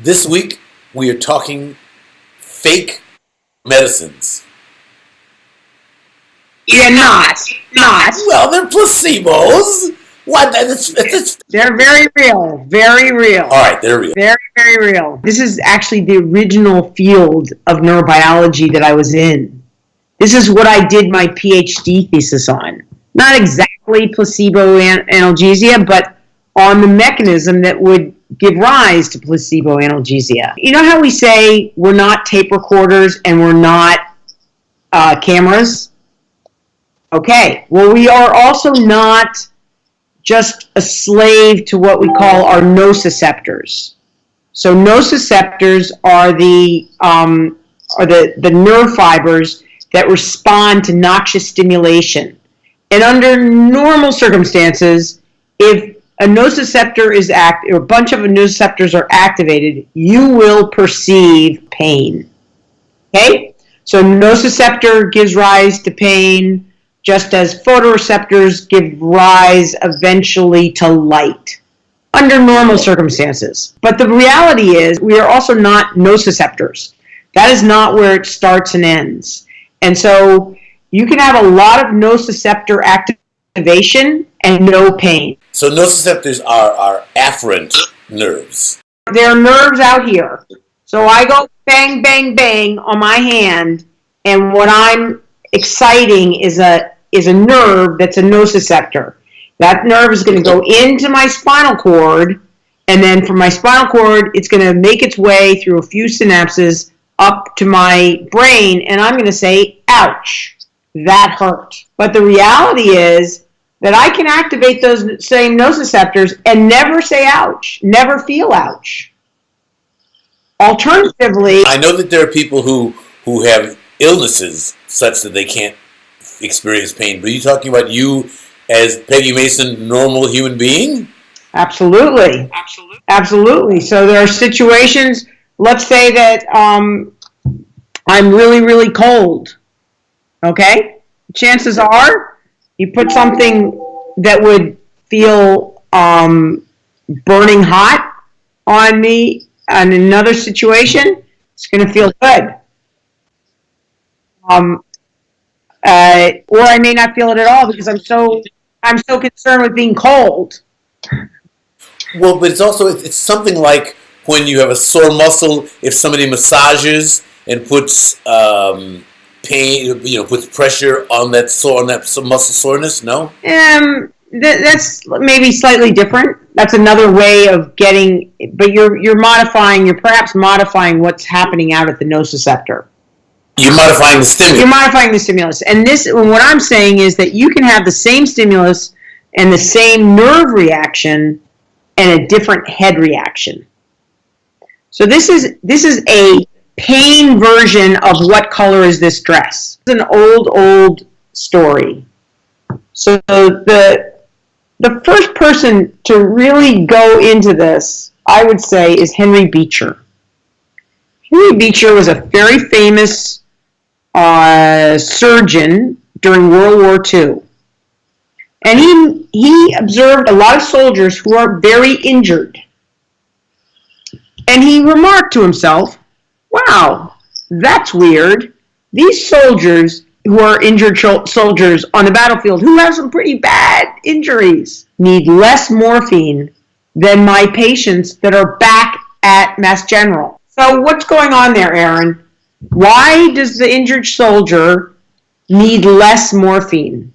This week, we are talking fake medicines. Yeah, not. Well, they're placebos. What? They're very real. Very real. All right, they're real. Very, very real. This is actually the original field of neurobiology that I was in. This is what I did my PhD thesis on. Not exactly placebo analgesia, but on the mechanism that would give rise to placebo analgesia. You know how we say we're not tape recorders and we're not cameras? Okay, well, we are also not just a slave to what we call our nociceptors. So nociceptors are the nerve fibers that respond to noxious stimulation. And under normal circumstances, if a nociceptor is or a bunch of nociceptors are activated, you will perceive pain. Okay? So nociceptor gives rise to pain, just as photoreceptors give rise eventually to light, under normal circumstances. But the reality is, we are also not nociceptors. That is not where it starts and ends. And so you can have a lot of nociceptor activation and no pain. So nociceptors are afferent nerves. They're nerves out here. So I go bang, bang, bang on my hand, and what I'm exciting is a nerve that's a nociceptor. That nerve is going to go into my spinal cord, and then from my spinal cord, it's going to make its way through a few synapses up to my brain, and I'm going to say, ouch, that hurt. But the reality is that I can activate those same nociceptors and never say ouch, never feel ouch. Alternatively, I know that there are people who have illnesses such that they can't experience pain, but are you talking about you as Peggy Mason, normal human being? Absolutely. So there are situations, let's say that I'm really, really cold. Okay? Chances are you put something that would feel burning hot on me in another situation, it's going to feel good. Or I may not feel it at all because I'm so concerned with being cold. Well, but it's something like when you have a sore muscle, if somebody massages and puts pain, puts pressure on that muscle soreness. No. That's maybe slightly different. That's another way of getting, but you're perhaps modifying what's happening out at the nociceptor. You're modifying the stimulus. You're modifying the stimulus. And what I'm saying is that you can have the same stimulus and the same nerve reaction and a different head reaction. So this is a pain version of What Color Is This Dress? It's an old story. So the first person to really go into this, I would say, is Henry Beecher. Henry Beecher was a very famous surgeon during World War II. And he observed a lot of soldiers who are very injured. And he remarked to himself, wow, that's weird. These soldiers who are injured soldiers on the battlefield, who have some pretty bad injuries, need less morphine than my patients that are back at Mass General. So what's going on there, Aaron? Why does the injured soldier need less morphine?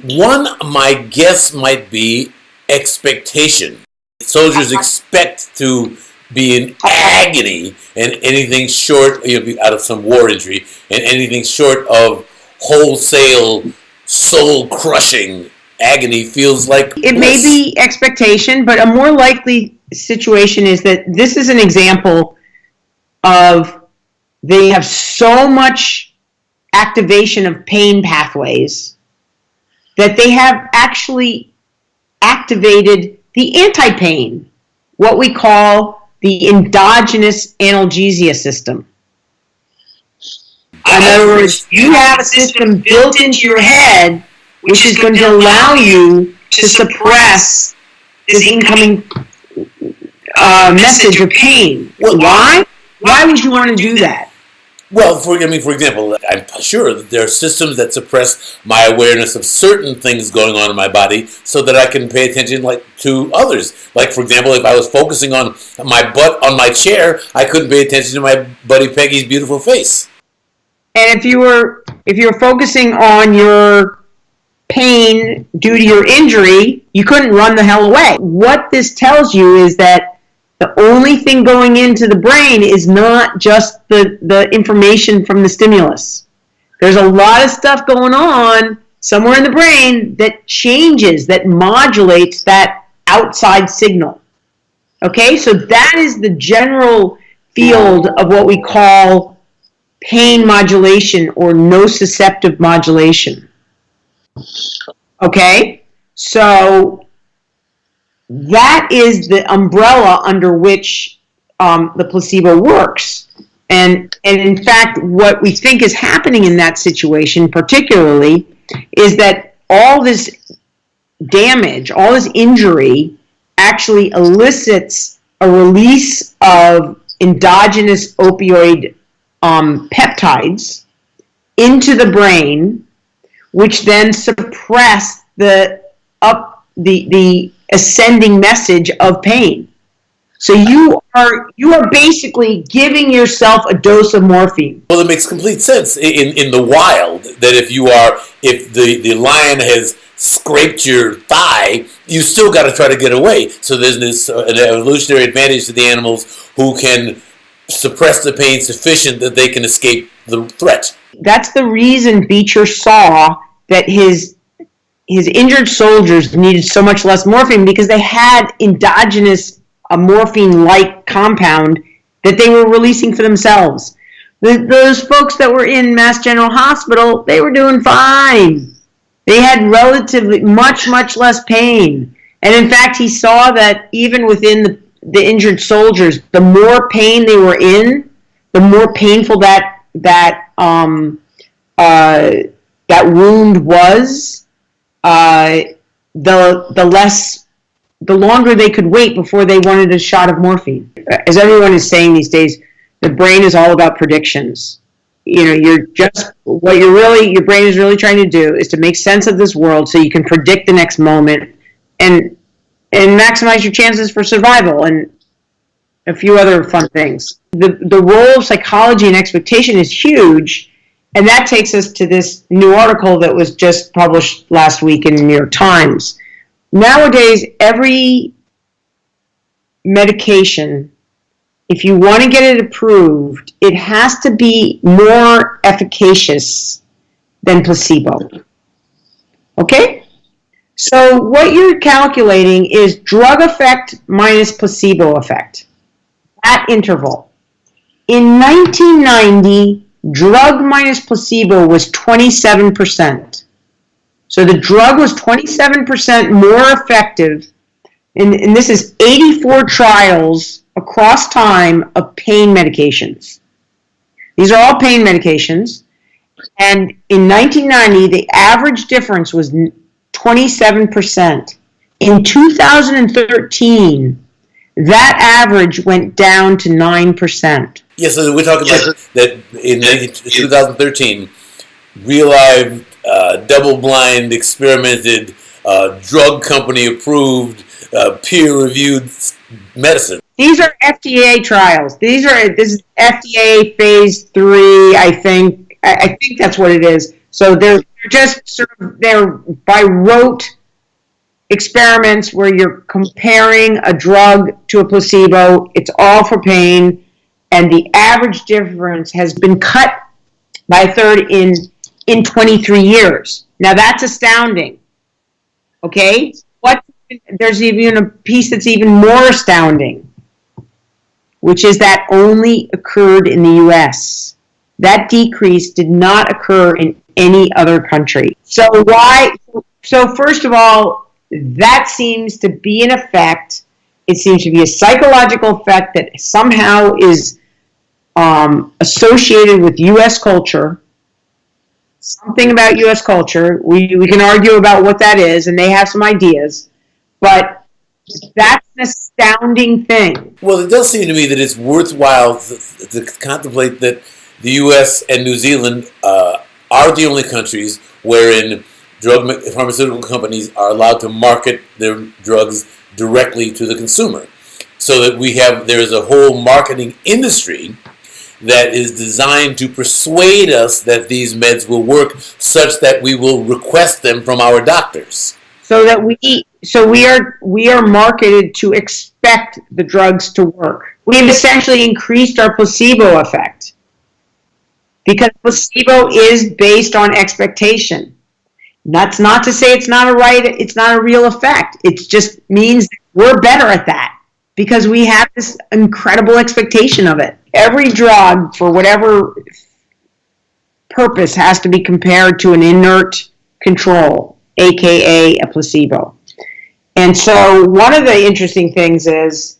One, my guess might be expectation. Soldiers expect to be in agony, and anything short, out of some war injury, and anything short of wholesale, soul-crushing agony feels like it may be expectation, but a more likely situation is that this is an example of they have so much activation of pain pathways that they have actually activated the anti-pain, what we call the endogenous analgesia system. In other words, you have a system built into your head which is going to allow you to suppress this incoming message of pain. Well, why? Why would you want to do that? Well, for example, I'm sure that there are systems that suppress my awareness of certain things going on in my body so that I can pay attention to others. Like, for example, if I was focusing on my butt on my chair, I couldn't pay attention to my buddy Peggy's beautiful face. And if you were focusing on your pain due to your injury, you couldn't run the hell away. What this tells you is that the only thing going into the brain is not just the information from the stimulus. There's a lot of stuff going on somewhere in the brain that changes, that modulates that outside signal. Okay, so that is the general field of what we call pain modulation or nociceptive modulation. Okay, so that is the umbrella under which the placebo works. And in fact, what we think is happening in that situation particularly is that all this damage, all this injury actually elicits a release of endogenous opioid peptides into the brain, which then suppress the ascending message of pain. So you are basically giving yourself a dose of morphine. Well, it makes complete sense in the wild that if the lion has scraped your thigh, you still got to try to get away. So there's an evolutionary advantage to the animals who can suppress the pain sufficient that they can escape the threat. That's the reason Beecher saw that his injured soldiers needed so much less morphine, because they had endogenous morphine-like compound that they were releasing for themselves. Those folks that were in Mass General Hospital, they were doing fine. They had relatively much less pain. And in fact, he saw that even within the injured soldiers, the more pain they were in, the more painful that wound was, the longer they could wait before they wanted a shot of morphine. As everyone is saying these days, the brain is all about predictions. Your brain is really trying to do is to make sense of this world so you can predict the next moment and maximize your chances for survival and a few other fun things. The role of psychology and expectation is huge, and that takes us to this new article that was just published last week in the New York Times. Nowadays, every medication, if you want to get it approved, it has to be more efficacious than placebo. Okay? So what you're calculating is drug effect minus placebo effect. That interval. In 1990, drug minus placebo was 27%. So the drug was 27% more effective, and this is 84 trials across time of pain medications. These are all pain medications, and in 1990, the average difference was 27%. In 2013, that average went down to 9%. Yes, so we're talking about that in 2013, real-life, double-blind, experimented, drug company-approved, peer-reviewed medicine. These are FDA trials. This is FDA phase 3, I think. I think that's what it is. So they're by rote experiments where you're comparing a drug to a placebo. It's all for pain, and the average difference has been cut by a third in 23 years. Now that's astounding. Okay? There's even a piece that's even more astounding, which is that only occurred in the U.S. That decrease did not occur in any other country. So first of all, that seems to be an effect. It seems to be a psychological effect that somehow is associated with U.S. culture. Something about U.S. culture. We can argue about what that is, and they have some ideas. But that's astounding thing. Well, it does seem to me that it's worthwhile to contemplate that the U.S. and New Zealand are the only countries wherein pharmaceutical companies are allowed to market their drugs directly to the consumer. So that there is a whole marketing industry that is designed to persuade us that these meds will work such that we will request them from our doctors. So that we are marketed to expect the drugs to work. We've essentially increased our placebo effect because placebo is based on expectation. That's not to say it's not a real effect. It just means that we're better at that because we have this incredible expectation of it. Every drug, for whatever purpose, has to be compared to an inert control, aka a placebo. And so one of the interesting things is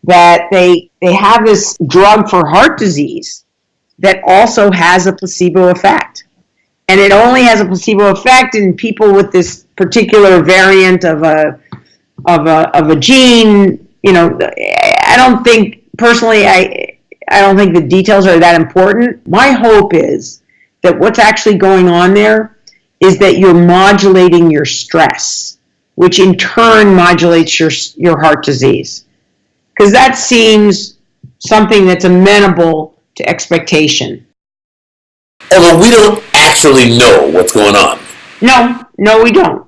that they have this drug for heart disease that also has a placebo effect. And it only has a placebo effect in people with this particular variant of a gene. You know, I don't think the details are that important. My hope is that what's actually going on there is that you're modulating your stress, which in turn modulates your heart disease. Because that seems something that's amenable to expectation. Although we don't actually know what's going on. No, we don't.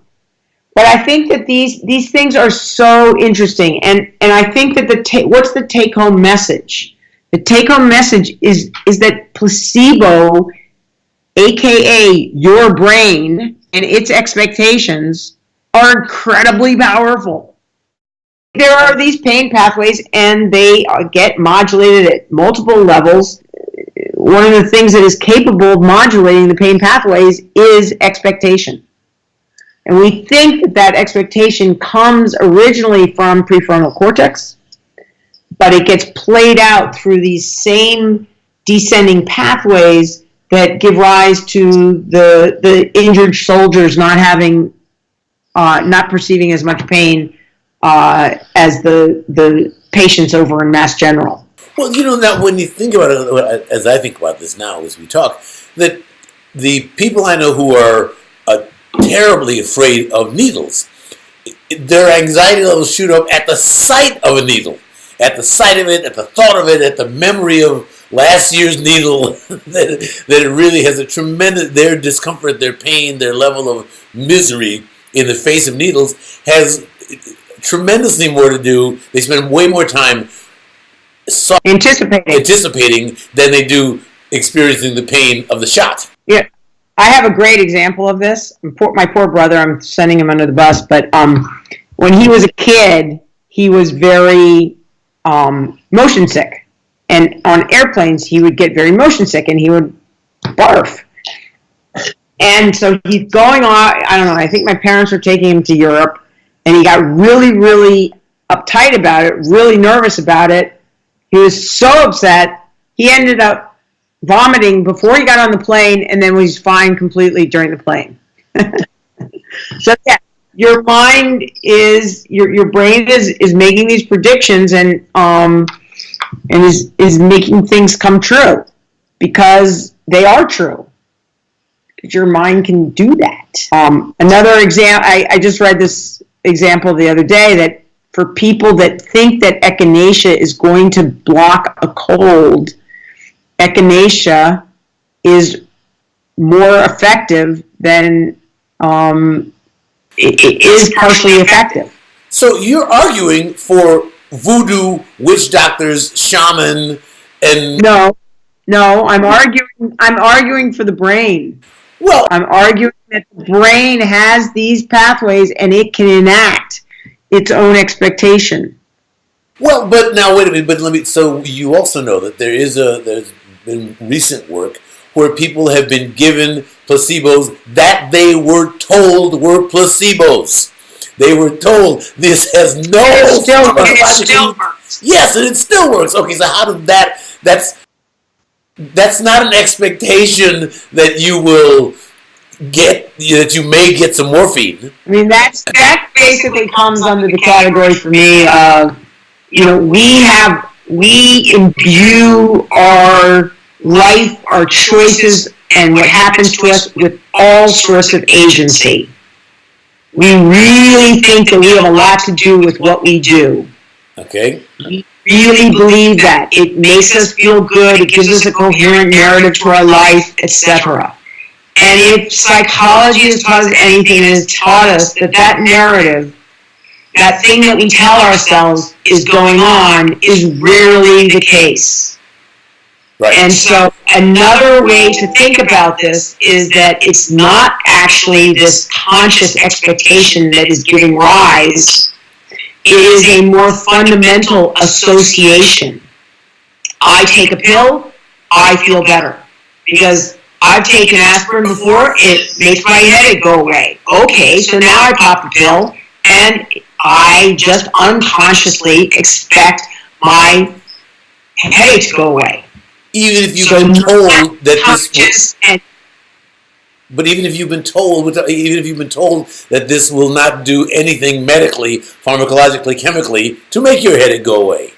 But I think that these things are so interesting, and I think that what's the take-home message? The take-home message is that placebo, aka your brain and its expectations, are incredibly powerful. There are these pain pathways, and they get modulated at multiple levels. One of the things that is capable of modulating the pain pathways is expectation. And we think that expectation comes originally from prefrontal cortex, but it gets played out through these same descending pathways that give rise to the injured soldiers not perceiving as much pain as the patients over in Mass General. Well, you know, now when you think about it, as I think about this now as we talk, that the people I know who are terribly afraid of needles, their anxiety levels shoot up at the sight of a needle, at the sight of it, at the thought of it, at the memory of last year's needle, that it really has a tremendous, their discomfort, their pain, their level of misery in the face of needles has tremendously more to do. They spend way more time anticipating than they do experiencing the pain of the shot. Yeah, I have a great example of this. My poor brother, I'm sending him under the bus, but when he was a kid, he was very motion sick. And on airplanes, he would get very motion sick, and he would barf. And so he's going on, I don't know, I think my parents were taking him to Europe, and he got really, really uptight about it, really nervous about it. He was so upset, he ended up vomiting before he got on the plane, and then was fine completely during the plane. So yeah, your mind is, your brain is making these predictions and is making things come true because they are true. Your mind can do that. Another example, I just read this example the other day that for people that think that echinacea is going to block a cold, echinacea is more effective than it is partially effective. So you're arguing for voodoo, witch doctors, shaman, and no, I'm arguing for the brain. Well, I'm arguing that the brain has these pathways and it can enact its own expectation. Well, but now wait a minute. So you also know that there's been recent work where people have been given placebos that they were told were placebos. They were told this has no. It still works. Yes, and it still works. Okay, so how did that? That's not an expectation that you will get, that you may get some morphine. I mean, that basically comes under the category for me of we imbue our life, our choices, and what happens to us with all sorts of agency. We really think that we have a lot to do with what we do. Okay. We really believe that. It makes us feel good, it gives us a coherent narrative to our life, etc. And if psychology has taught us anything, it has taught us that that narrative, that thing that we tell ourselves is going on, is rarely the case. Right. And so another way to think about this is that it's not actually this conscious expectation that is giving rise. It is a more fundamental association. I take a pill, I feel better. Because I've taken aspirin before, it makes my headache go away. Okay, so now I pop the pill, and I just unconsciously expect my headache to go away. Even if you've been told that this, but even if you've been told that this will not do anything medically, pharmacologically, chemically to make your headache go away.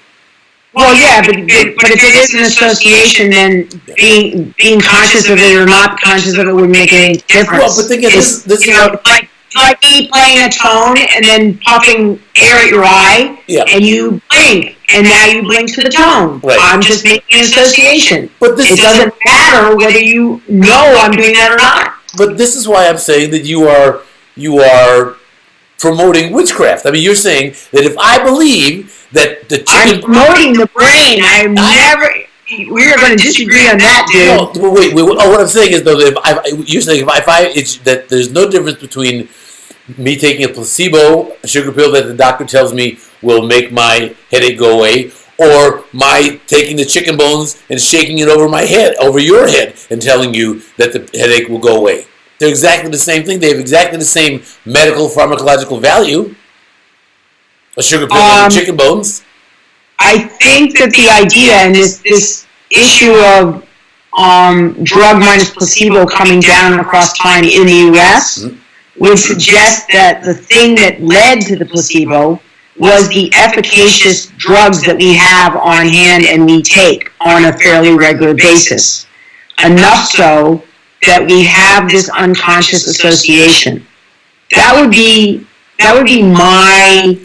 Well, yeah, but if it is an association, then being conscious of it or not conscious of it would make any difference. Well, but think of this is like me playing a tone and then puffing air at your eye, and you blink, and now you blink to the tone. Right. I'm just making an association. But it doesn't matter whether you know I'm doing that or not. But this is why I'm saying that you are promoting witchcraft. I mean, you're saying that if I believe that the chicken... I'm promoting the brain. We're going to disagree on that, dude. No, wait. What I'm saying is, though, that you're saying that there's no difference between me taking a placebo, a sugar pill that the doctor tells me will make my headache go away, or my taking the chicken bones and shaking it over your head, and telling you that the headache will go away. They're exactly the same thing. They have exactly the same medical pharmacological value. A sugar pill and chicken bones. I think that the idea and this issue of drug minus placebo coming down across time in the U.S. would suggest that the thing that led to the placebo was the efficacious drugs that we have on hand and we take on a fairly regular basis. Enough so that we have this unconscious association. That would be my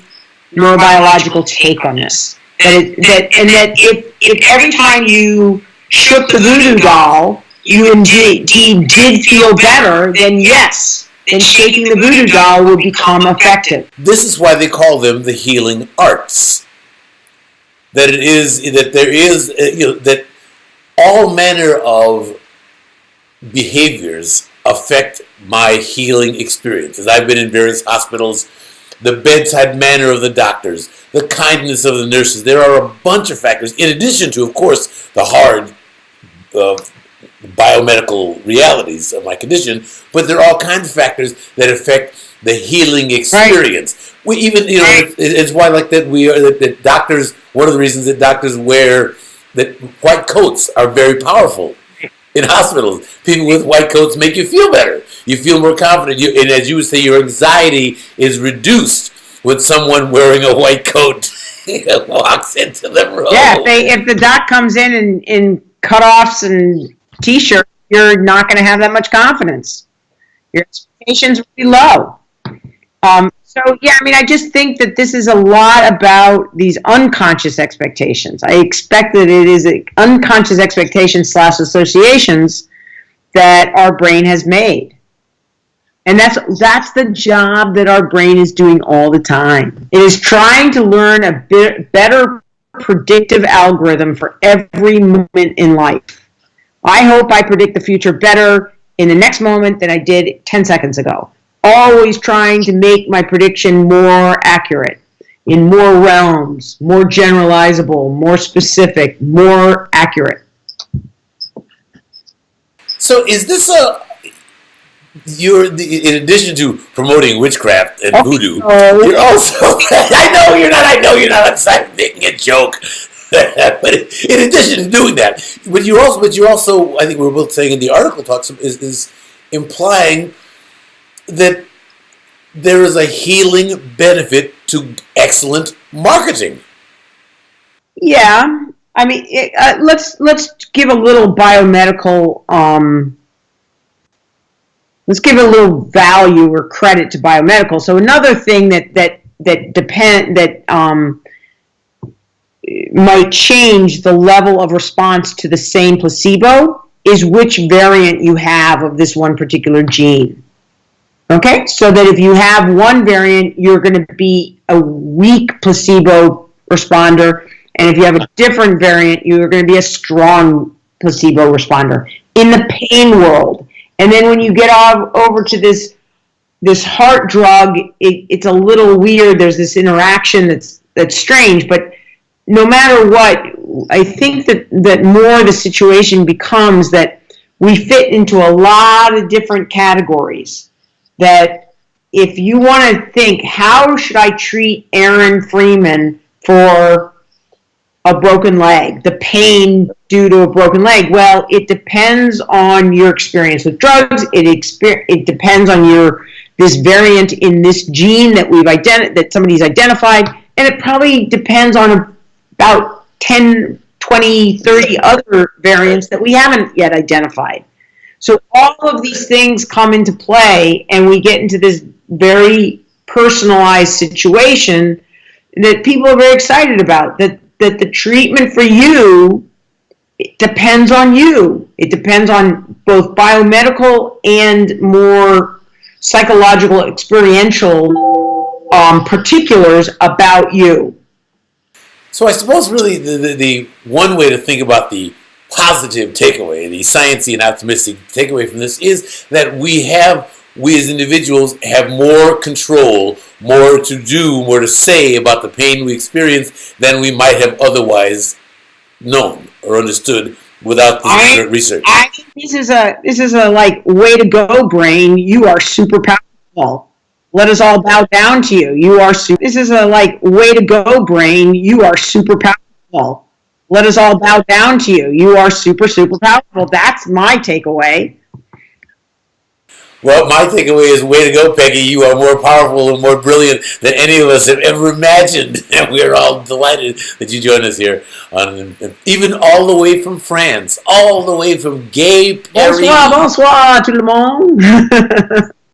neurobiological take on this. That if every time you shook the voodoo doll, you indeed did feel better, then yes, then shaking the voodoo doll would become effective. This is why they call them the healing arts. That that all manner of behaviors affect my healing experiences. I've been in various hospitals. The bedside manner of the doctors, the kindness of the nurses. There are a bunch of factors, in addition to, of course, the hard biomedical realities of my condition, but there are all kinds of factors that affect the healing experience. Right. It's why that doctors, one of the reasons that doctors wear, that white coats are very powerful in hospitals. People with white coats make you feel better. You feel more confident. And as you would say, your anxiety is reduced when someone wearing a white coat walks into the room. Yeah, if the doc comes in cutoffs and t-shirt, you're not going to have that much confidence. Your expectations will be low. I just think that this is a lot about these unconscious expectations. I expect that it is unconscious expectations / associations that our brain has made. And that's the job that our brain is doing all the time. It is trying to learn a better predictive algorithm for every moment in life. I hope I predict the future better in the next moment than I did 10 seconds ago. Always trying to make my prediction more accurate, in more realms, more generalizable, more specific, more accurate. So is this in addition to promoting witchcraft and voodoo, you're also, I know you're not, I'm sorry, making a joke. But in addition to doing that, but you're also, I think we're both saying in the article talks is implying that there is a healing benefit to excellent marketing. Yeah, I mean, let's give a little biomedical. Let's give a little value or credit to biomedical. So another thing that might change the level of response to the same placebo is which variant you have of this one particular gene. Okay, so that if you have one variant, you're going to be a weak placebo responder, and if you have a different variant, you're going to be a strong placebo responder in the pain world. And then when you get over to this heart drug, it's a little weird. There's this interaction that's strange, but no matter what, I think that more the situation becomes that we fit into a lot of different categories. That if you want to think, how should I treat Aaron Freeman for a broken leg, the pain due to a broken leg? Well, it depends on your experience with drugs. It depends on this variant in this gene that somebody's identified, and it probably depends on about 10, 20, 30 other variants that we haven't yet identified. So all of these things come into play, and we get into this very personalized situation that people are very excited about, that the treatment for you, it depends on you. It depends on both biomedical and more psychological, experiential particulars about you. So I suppose really the one way to think about the positive takeaway, the sciencey and optimistic takeaway from this is that we as individuals have more control, more to do, more to say about the pain we experience than we might have otherwise known or understood without this research. This is a like, way to go, brain. You are super powerful. Let us all bow down to you. This is a like, way to go, brain. You are super powerful. Let us all bow down to you. You are super, super powerful. That's my takeaway. Well, my takeaway is, way to go, Peggy. You are more powerful and more brilliant than any of us have ever imagined. And we're all delighted that you joined us here, even all the way from France, all the way from gay Paris. Bonsoir, bonsoir, tout le monde.